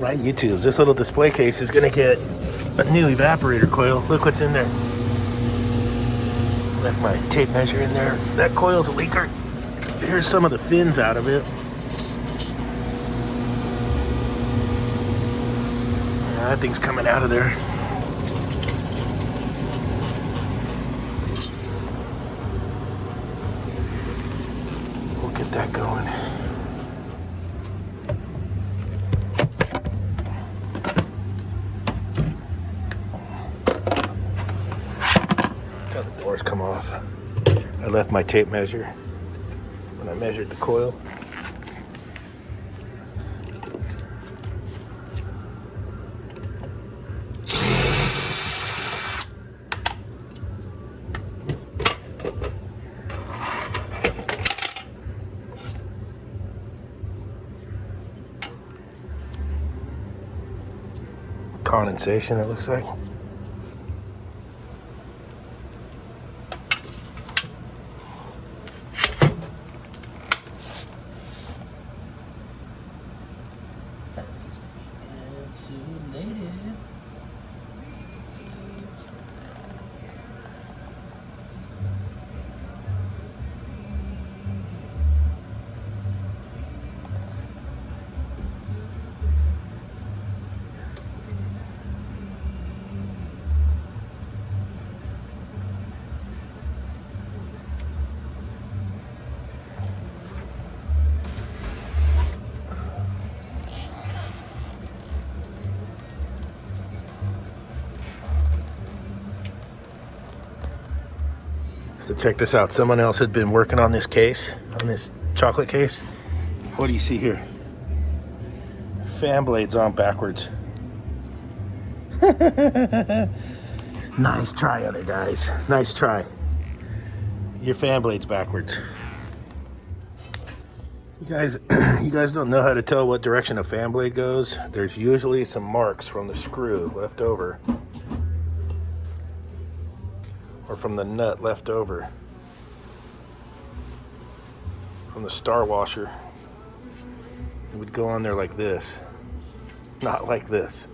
My YouTubes. This little display case is gonna get a new evaporator coil. Look what's in there. Left my tape measure in there. That coil's a leaker. Here's some of the fins out of it. Yeah, that thing's coming out of there. We'll get that going. Until the doors come off. I left my tape measure when I measured the coil. Condensation, it looks like. So check this out. Someone else had been working on this case, on this chocolate case. What do you see here? Fan blades on backwards. Nice try, other guys. Nice try. Your fan blades backwards. You guys don't know how to tell what direction a fan blade goes. There's usually some marks from the screw left over, or from the nut left over, from the star washer. It would go on there like this, not like this.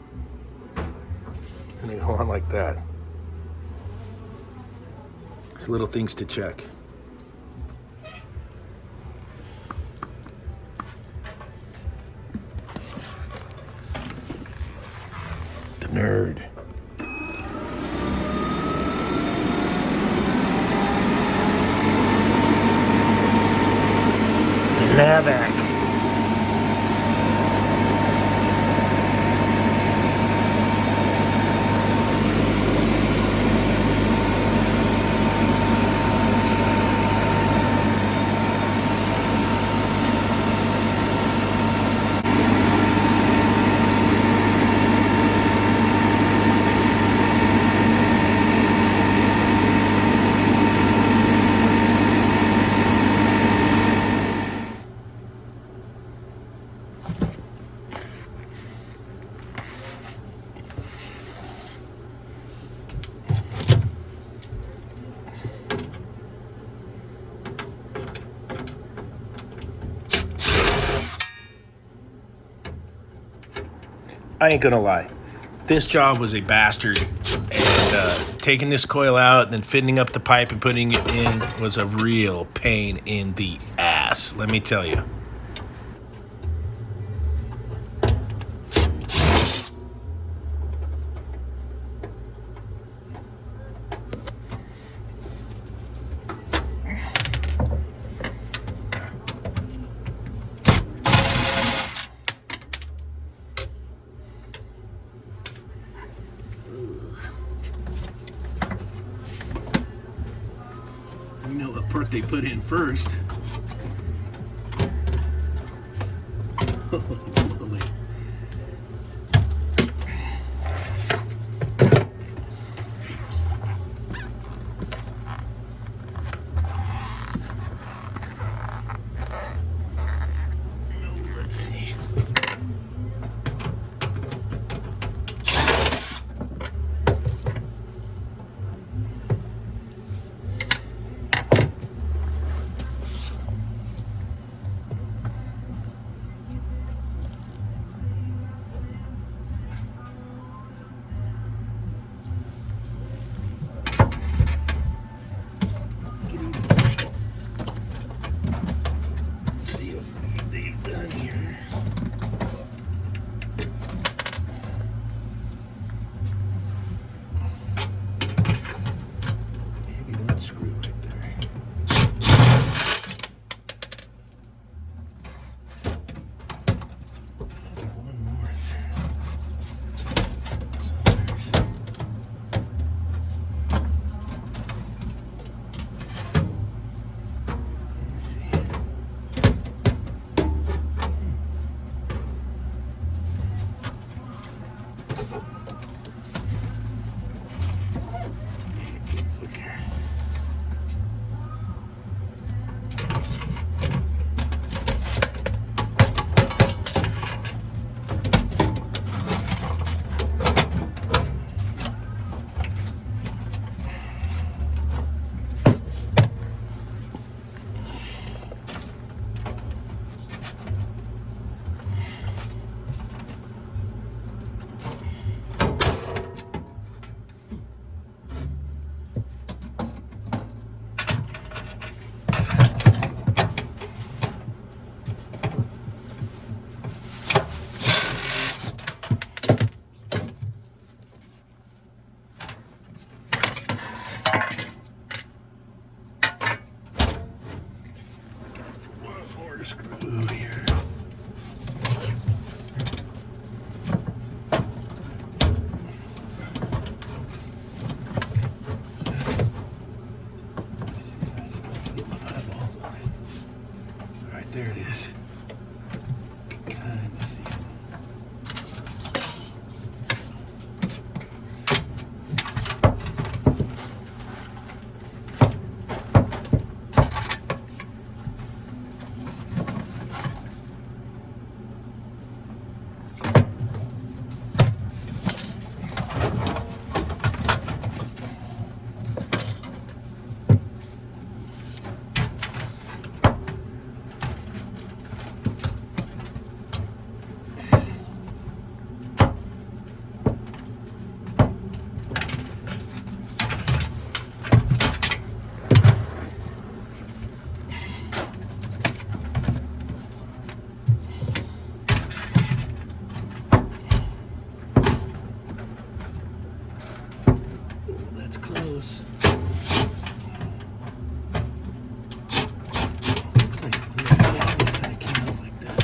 It's gonna go on like that. It's little things to check. The nerd. Navac. I ain't gonna lie, this job was a bastard, and taking this coil out and then fitting up the pipe and putting it in was a real pain in the ass, let me tell you. You know what part they put in first. Holy moly. Let's see. Look here. Screw here. See, I just have to get my eyeballs on it. All right, there it is. Kind of see it. That's close. Looks like it kind of came out like this.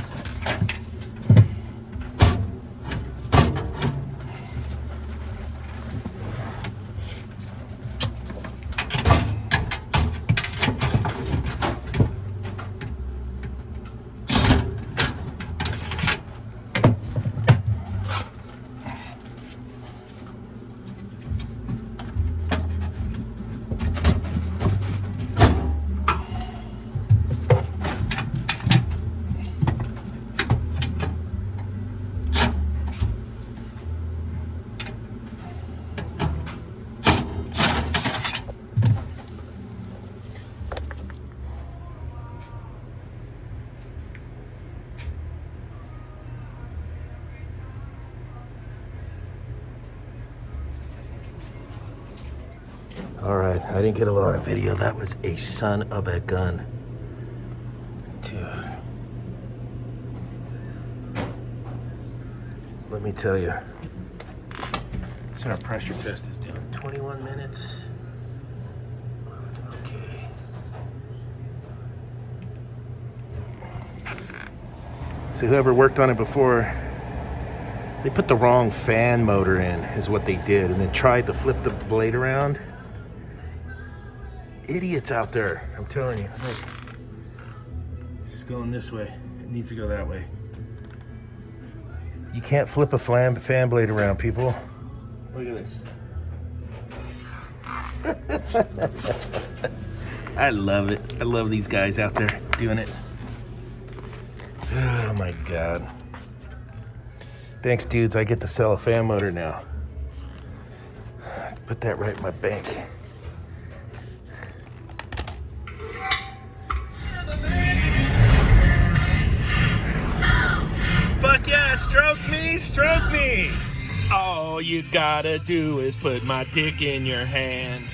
All right, I didn't get a lot of video. That was a son of a gun. Dude. Let me tell you. So our pressure test is doing 21 minutes. We're looking okay. So whoever worked on it before, they put the wrong fan motor in, is what they did, and then tried to flip the blade around. Idiots out there, I'm telling you. Look, it's going this way. It needs to go that way. You can't flip a fan blade around, people. Look at this. I love it. I love these guys out there doing it. Oh my God. Thanks, dudes. I get to sell a fan motor now. Put that right in my bank. Fuck yeah, stroke me, stroke me. All you gotta do is put my dick in your hand.